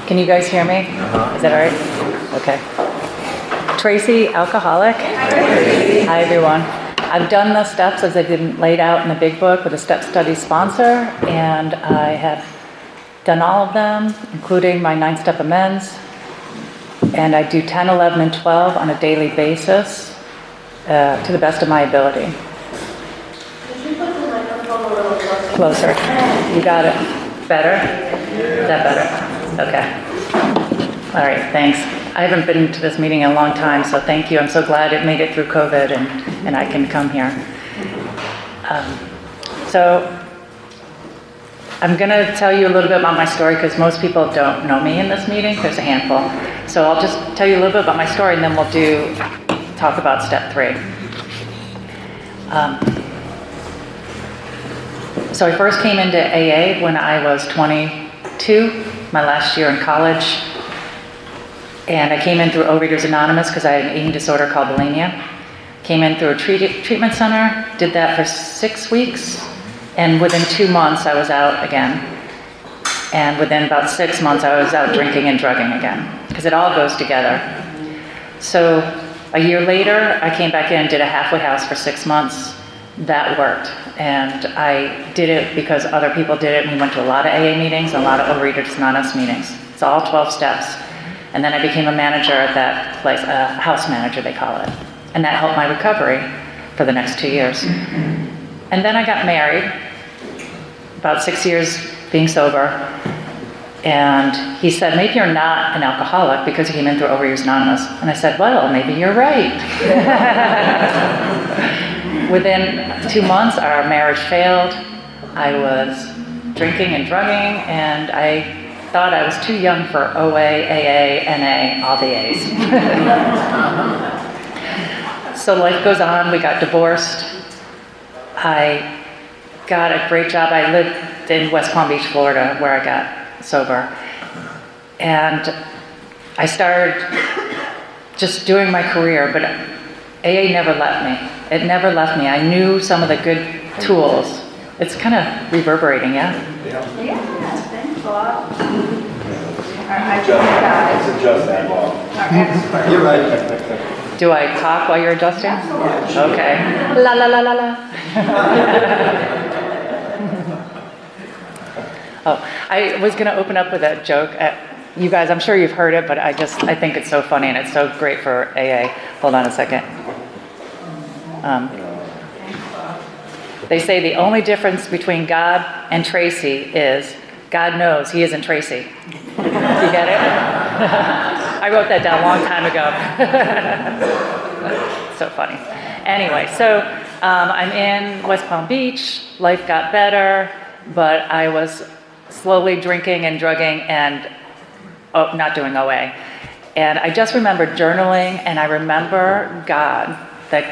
Can you guys hear me? Is that all right? Okay. Tracy, alcoholic. Hi, everyone. I've done the steps as they've been laid out in the big book with a step study sponsor, and I have done all of them, including my 9-step amends. And I do 10, 11, and 12 on a daily basis to the best of my ability. Could you put the microphone a little Closer. You got it. Better? Is that better? Okay. All right, thanks. I haven't been to this meeting in a long time, so thank you. I'm so glad it made it through COVID and I can come here. So I'm going to tell you a little bit about my story because most people don't know me in this meeting. There's a handful. So I'll just tell you a little bit about my story and then we'll talk about step 3. So I first came into AA when I was 22, my last year in college. And I came in through Overeaters Anonymous because I had an eating disorder called bulimia. Came in through a treatment center, did that for 6 weeks, and within 2 months I was out again. And within about 6 months I was out drinking and drugging again, because it all goes together. So a year later I came back in, did a halfway house for 6 months. That worked, and I did it because other people did it. We went to a lot of AA meetings, a lot of Overeaters Anonymous meetings. It's all 12 steps. And then I became a manager at that place, a house manager they call it. And that helped my recovery for the next 2 years. And then I got married, about 6 years being sober. And he said, maybe you're not an alcoholic because you came in through Overeaters Anonymous. And I said, well, maybe you're right. Within 2 months, our marriage failed. I was drinking and drugging, and I thought I was too young for OA, AA, NA, all the A's. So life goes on. We got divorced. I got a great job. I lived in West Palm Beach, Florida, where I got sober. And I started just doing my career, but AA never left me. It never left me. I knew some of the good tools. It's kind of reverberating, yeah? Yeah, thanks, Bob. It's adjusting, Bob. Our expert. You're right. Do I talk while you're adjusting? Absolutely. Okay. La la la la la. Oh, I was going to open up with a joke. You guys, I'm sure you've heard it, but I think it's so funny and it's so great for AA. Hold on a second. They say the only difference between God and Tracy is God knows he isn't Tracy. Do you get it? I wrote that down a long time ago. So funny. Anyway, so I'm in West Palm Beach. Life got better, but I was slowly drinking and drugging and not doing OA. And I just remember journaling, and I remember that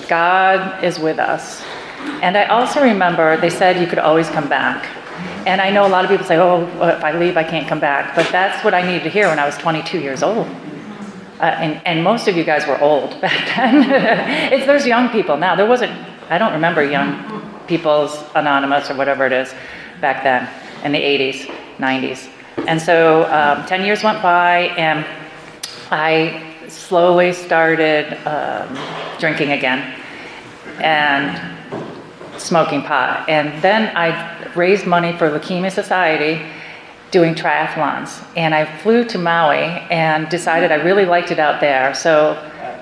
God is with us. And I also remember they said you could always come back. And I know a lot of people say, oh, if I leave, I can't come back. But that's what I needed to hear when I was 22 years old. And most of you guys were old back then. There's young people now. I don't remember Young People's Anonymous or whatever it is back then in the 80s, 90s. And so 10 years went by, and I slowly started drinking again and smoking pot. And then I raised money for Leukemia Society doing triathlons. And I flew to Maui and decided I really liked it out there. So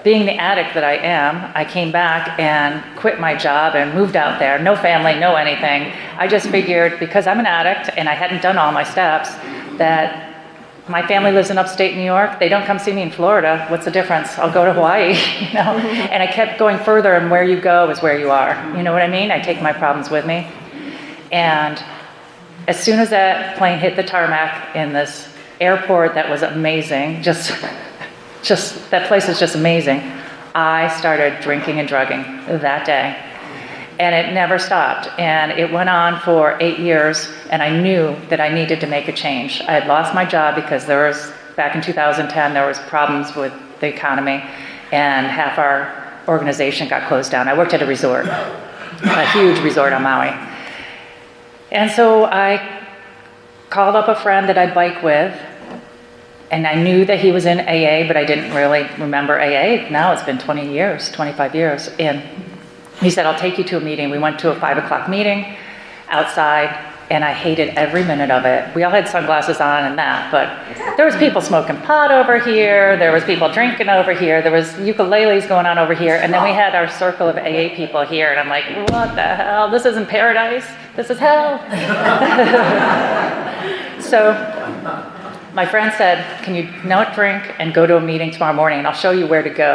being the addict that I am, I came back and quit my job and moved out there. No family, no anything. I just figured because I'm an addict and I hadn't done all my steps that my family lives in upstate New York. They don't come see me in Florida. What's the difference? I'll go to Hawaii, you know? And I kept going further, and where you go is where you are. You know what I mean? I take my problems with me. And as soon as that plane hit the tarmac in this airport that was amazing, just that place is just amazing, I started drinking and drugging that day. And it never stopped. And it went on for 8 years, and I knew that I needed to make a change. I had lost my job because back in 2010, there was problems with the economy, and half our organization got closed down. I worked at a resort, a huge resort on Maui. And so I called up a friend that I bike with, And I knew that he was in AA, but I didn't really remember AA. Now it's been 20 years, 25 years. And he said, I'll take you to a meeting. We went to a 5 o'clock meeting outside, and I hated every minute of it. We all had sunglasses on and that, but there was people smoking pot over here. There was people drinking over here. There was ukuleles going on over here. And then we had our circle of AA people here. And I'm like, what the hell? This isn't paradise. This is hell. So my friend said, can you not drink and go to a meeting tomorrow morning, and I'll show you where to go.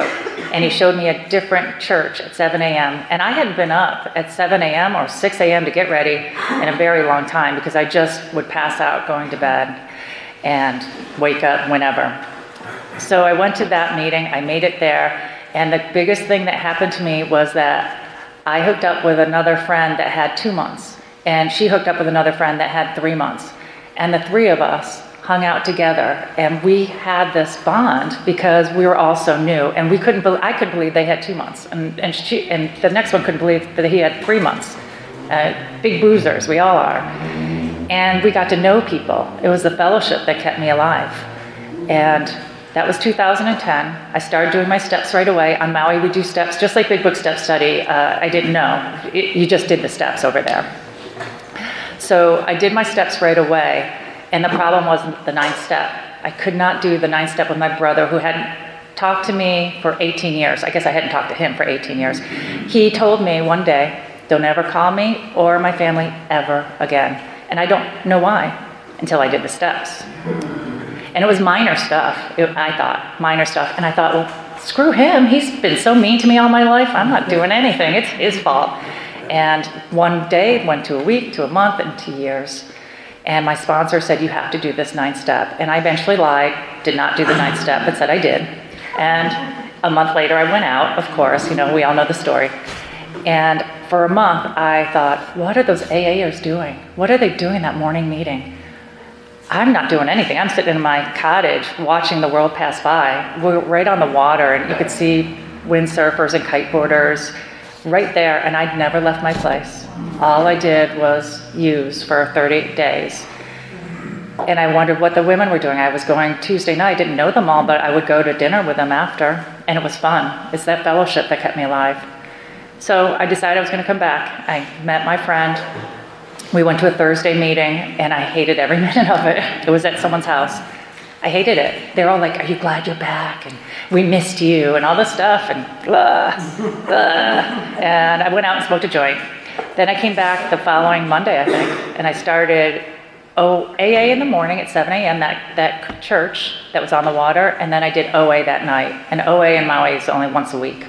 And he showed me a different church at 7 a.m. And I hadn't been up at 7 a.m. or 6 a.m. to get ready in a very long time, because I just would pass out going to bed and wake up whenever. So I went to that meeting, I made it there, and the biggest thing that happened to me was that I hooked up with another friend that had 2 months, and she hooked up with another friend that had 3 months. And the three of us hung out together, and we had this bond because we were all so new, and I couldn't believe they had 2 months, and the next one couldn't believe that he had 3 months. Big boozers, we all are. And we got to know people. It was the fellowship that kept me alive. And that was 2010. I started doing my steps right away. On Maui, we do steps, just like Big Book Step Study. I didn't know. You just did the steps over there. So I did my steps right away. And the problem was the 9th step. I could not do the 9th step with my brother, who hadn't talked to me for 18 years. I guess I hadn't talked to him for 18 years. He told me one day, don't ever call me or my family ever again. And I don't know why until I did the steps. And it was minor stuff, I thought, minor stuff. And I thought, well, screw him. He's been so mean to me all my life. I'm not doing anything. It's his fault. And one day went to a week, to a month, and to years. And my sponsor said, you have to do this 9th step. And I eventually lied, did not do the 9th step, but said I did. And a month later, I went out, of course, we all know the story. And for a month, I thought, what are those AAers doing? What are they doing that morning meeting? I'm not doing anything. I'm sitting in my cottage watching the world pass by. We're right on the water, and you could see windsurfers and kiteboarders right there, and I'd never left my place. All I did was use for 30 days. And I wondered what the women were doing. I was going Tuesday night, I didn't know them all, but I would go to dinner with them after, and it was fun. It's that fellowship that kept me alive. So I decided I was going to come back. I met my friend. We went to a Thursday meeting, and I hated every minute of it. It was at someone's house. I hated it. They were all like, are you glad you're back? And we missed you, and all this stuff, and blah, blah. And I went out and smoked a joint. Then I came back the following Monday, I think, and I started AA in the morning at 7 a.m., that church that was on the water, and then I did OA that night. And OA in Maui is only once a week.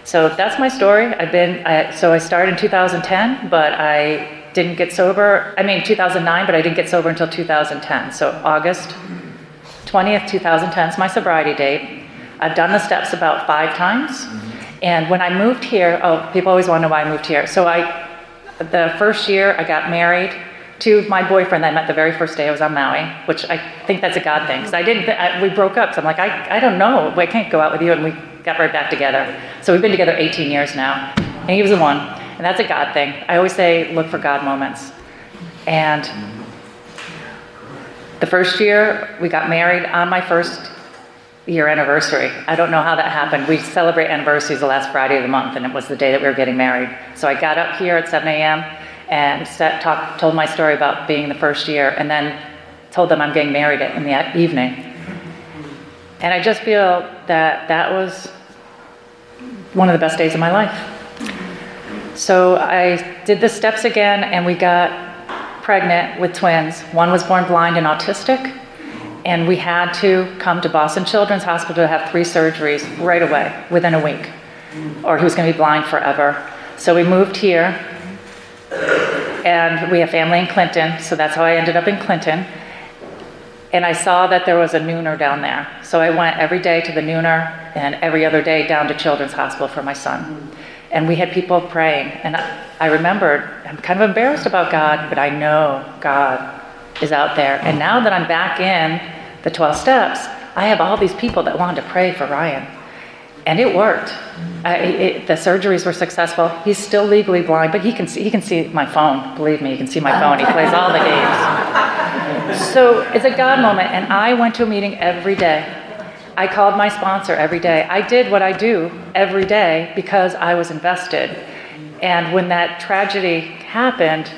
So that's my story. So I started in 2010, but I didn't get sober. 2009, but I didn't get sober until 2010. So August 20th, 2010 is my sobriety date. I've done the steps about 5 times. And when I moved here, people always want to know why I moved here. So the first year I got married to my boyfriend that I met the very first day I was on Maui, which I think that's a God thing. Because we broke up, so I'm like, I don't know. I can't go out with you. And we got right back together. So we've been together 18 years now. And he was the one. And that's a God thing. I always say, look for God moments. And the first year, we got married on my first year anniversary. I don't know how that happened. We celebrate anniversaries the last Friday of the month, and it was the day that we were getting married. So I got up here at 7 a.m. and told my story about being the first year, and then told them I'm getting married in the evening. And I just feel that was one of the best days of my life. So I did the steps again, and we got pregnant with twins. One was born blind and autistic, and we had to come to Boston Children's Hospital to have 3 surgeries right away, within a week, or he was going to be blind forever. So we moved here, and we have family in Clinton, so that's how I ended up in Clinton. And I saw that there was a nooner down there. So I went every day to the nooner, and every other day down to Children's Hospital for my son. And we had people praying, and I remembered, I'm kind of embarrassed about God, but I know God is out there. And now that I'm back in the 12 steps, I have all these people that wanted to pray for Ryan. And it worked. The surgeries were successful. He's still legally blind, but he can see my phone. Believe me, he can see my phone. He plays all the games. So it's a God moment, and I went to a meeting every day. I called my sponsor every day. I did what I do every day because I was invested. And when that tragedy happened,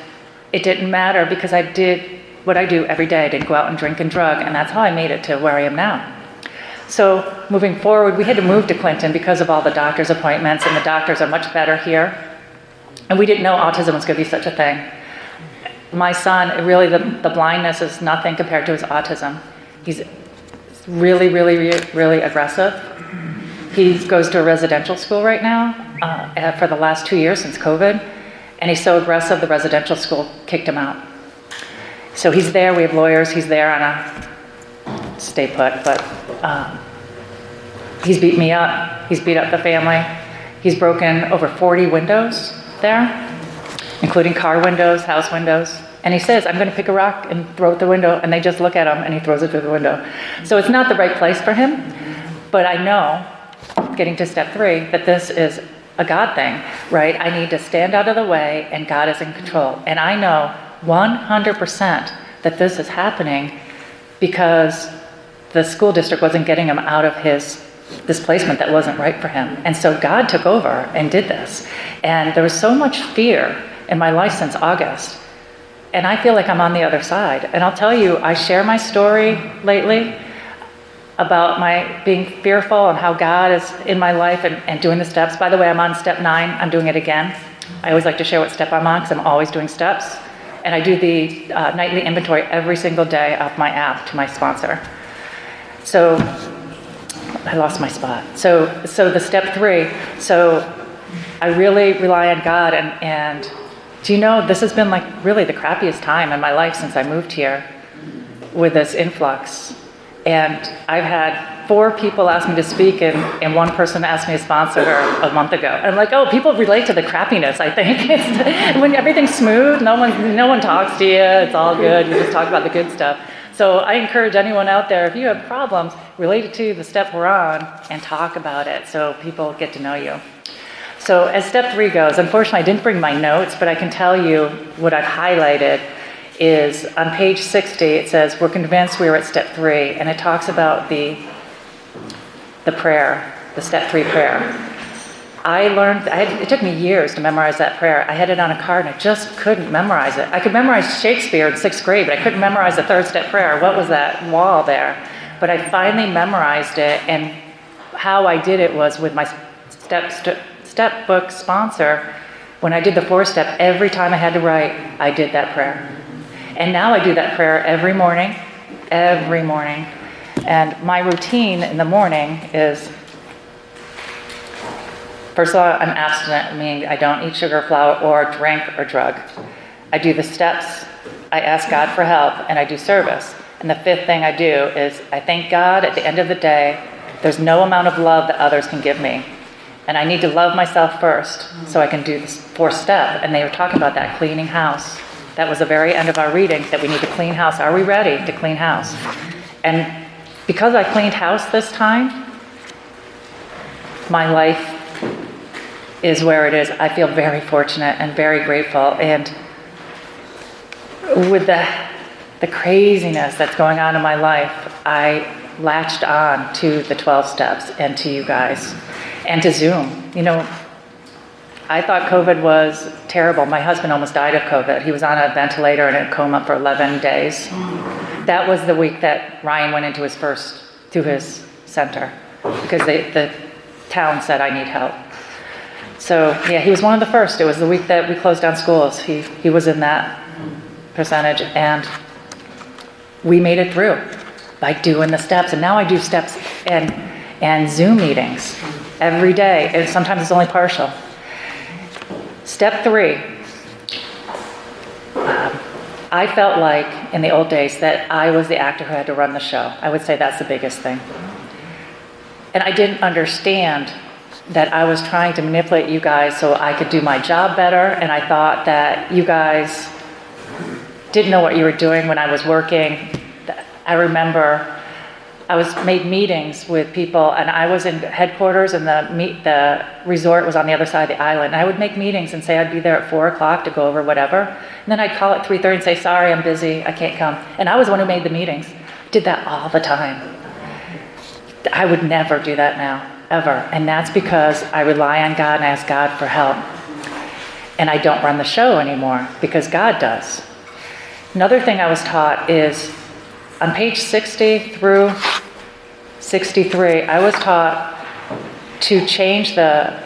it didn't matter because I did what I do every day. I didn't go out and drink and drug, and that's how I made it to where I am now. So moving forward, we had to move to Clinton because of all the doctor's appointments, and the doctors are much better here. And we didn't know autism was going to be such a thing. My son, really, the blindness is nothing compared to his autism. He's really, really, really aggressive. He goes to a residential school right now for the last 2 years since COVID, and he's so aggressive, the residential school kicked him out. So he's there, we have lawyers, he's there on a stay put, but he's beat me up, he's beat up the family. He's broken over 40 windows there, including car windows, house windows. And he says, I'm going to pick a rock and throw it the window, and they just look at him and he throws it through the window. So it's not the right place for him, but I know, getting to step 3, that this is a God thing, right? I need to stand out of the way and God is in control. And I know 100% that this is happening because the school district wasn't getting him out of this placement that wasn't right for him. And so God took over and did this. And there was so much fear in my life since August. And I feel like I'm on the other side. And I'll tell you, I share my story lately about my being fearful and how God is in my life and doing the steps. By the way, I'm on step 9. I'm doing it again. I always like to share what step I'm on because I'm always doing steps. And I do the nightly inventory every single day off my app to my sponsor. So I lost my spot. So the step 3. So I really rely on God and do you know, this has been like really the crappiest time in my life since I moved here with this influx. And I've had 4 people ask me to speak and one person asked me to sponsor her a month ago. And I'm like, oh, people relate to the crappiness, I think. When everything's smooth, no one talks to you, it's all good, you just talk about the good stuff. So I encourage anyone out there, if you have problems related to the step we're on, and talk about it so people get to know you. So as step 3 goes, unfortunately I didn't bring my notes, but I can tell you what I've highlighted is on page 60, it says, we're convinced we are at step 3, and it talks about the prayer, the step 3 prayer. It took me years to memorize that prayer. I had it on a card and I just couldn't memorize it. I could memorize Shakespeare in 6th grade, but I couldn't memorize the 3rd step prayer. What was that wall there? But I finally memorized it, and how I did it was with my step book sponsor. When I did the 4th step, every time I had to write, I did that prayer. And now I do that prayer every morning. And my routine in the morning is, first of all, I'm abstinent, meaning I don't eat sugar, flour, or drink or drug. I do the steps, I ask God for help, and I do service. And the 5th thing I do is I thank God at the end of the day. There's no amount of love that others can give me. And I need to love myself first so I can do this 4th step. And they were talking about that, cleaning house. That was the very end of our reading, that we need to clean house. Are we ready to clean house? And because I cleaned house this time, my life is where it is. I feel very fortunate and very grateful. And with the craziness that's going on in my life, I latched on to the 12 steps and to you guys and to Zoom. You know, I thought COVID was terrible. My husband almost died of COVID. He was on a ventilator and in a coma for 11 days. That was the week that Ryan went into his center because the town said, I need help. So yeah, he was one of the first. It was the week that we closed down schools. He was in that percentage, and we made it through by doing the steps. And now I do steps and Zoom meetings every day, and sometimes it's only partial. Step 3. I felt like in the old days that I was the actor who had to run the show. I would say that's the biggest thing. And I didn't understand that I was trying to manipulate you guys so I could do my job better, and I thought that you guys didn't know what you were doing when I was working. I remember I was made meetings with people, and I was in headquarters, and the resort was on the other side of the island. And I would make meetings and say I'd be there at 4 o'clock to go over whatever. And then I'd call at 3:30 and say, sorry, I'm busy, I can't come. And I was the one who made the meetings. Did that all the time. I would never do that now, ever. And that's because I rely on God and ask God for help. And I don't run the show anymore because God does. Another thing I was taught is on page 60 through 63, I was taught to change the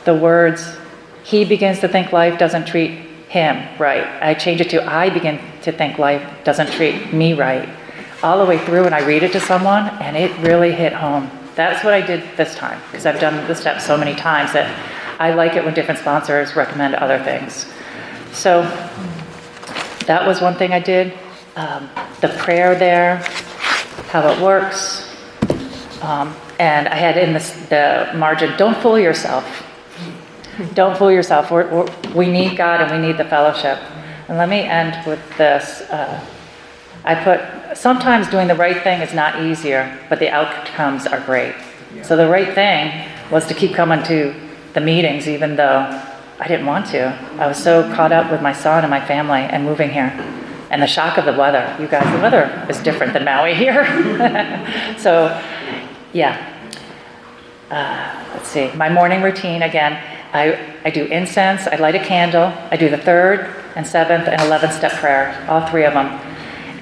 words, he begins to think life doesn't treat him right. I change it to, I begin to think life doesn't treat me right. All the way through, and I read it to someone, and it really hit home. That's what I did this time, because I've done the steps so many times that I like it when different sponsors recommend other things. So that was one thing I did. The prayer there, how it works. And I had in the margin, don't fool yourself. Don't fool yourself. We need God and we need the fellowship. And let me end with this. I put, sometimes doing the right thing is not easier, but the outcomes are great. So the right thing was to keep coming to the meetings, even though I didn't want to. I was so caught up with my son and my family and moving here. And the shock of the weather. You guys, the weather is different than Maui here. So, yeah. Let's see. My morning routine, again, I do incense, I light a candle, I do the 3rd and 7th and 11th step prayer, all 3 of them.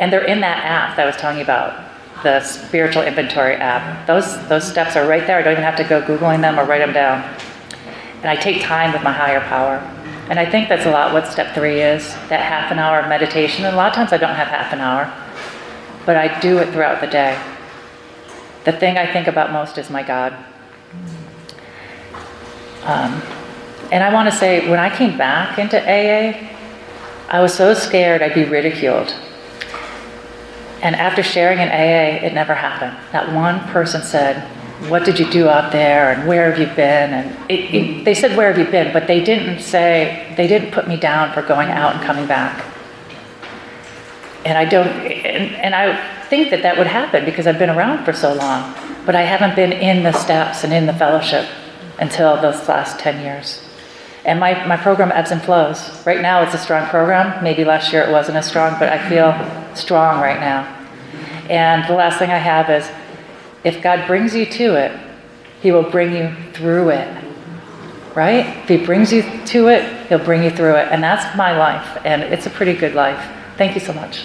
And they're in that app that I was telling you about, the spiritual inventory app. Those steps are right there. I don't even have to go Googling them or write them down. And I take time with my higher power. And I think that's a lot what step 3 is, that half an hour of meditation. And a lot of times I don't have half an hour, but I do it throughout the day. The thing I think about most is my God. And I want to say, when I came back into AA, I was so scared I'd be ridiculed. And after sharing in AA, it never happened. Not one person said, what did you do out there and where have you been? And they said, where have you been? But they didn't put me down for going out and coming back. And I think that would happen because I've been around for so long, but I haven't been in the steps and in the fellowship until those last 10 years. And my program ebbs and flows. Right now it's a strong program. Maybe last year it wasn't as strong, but I feel strong right now. And the last thing I have is, if God brings you to it, he will bring you through it, right? If he brings you to it, he'll bring you through it. And that's my life, and it's a pretty good life. Thank you so much.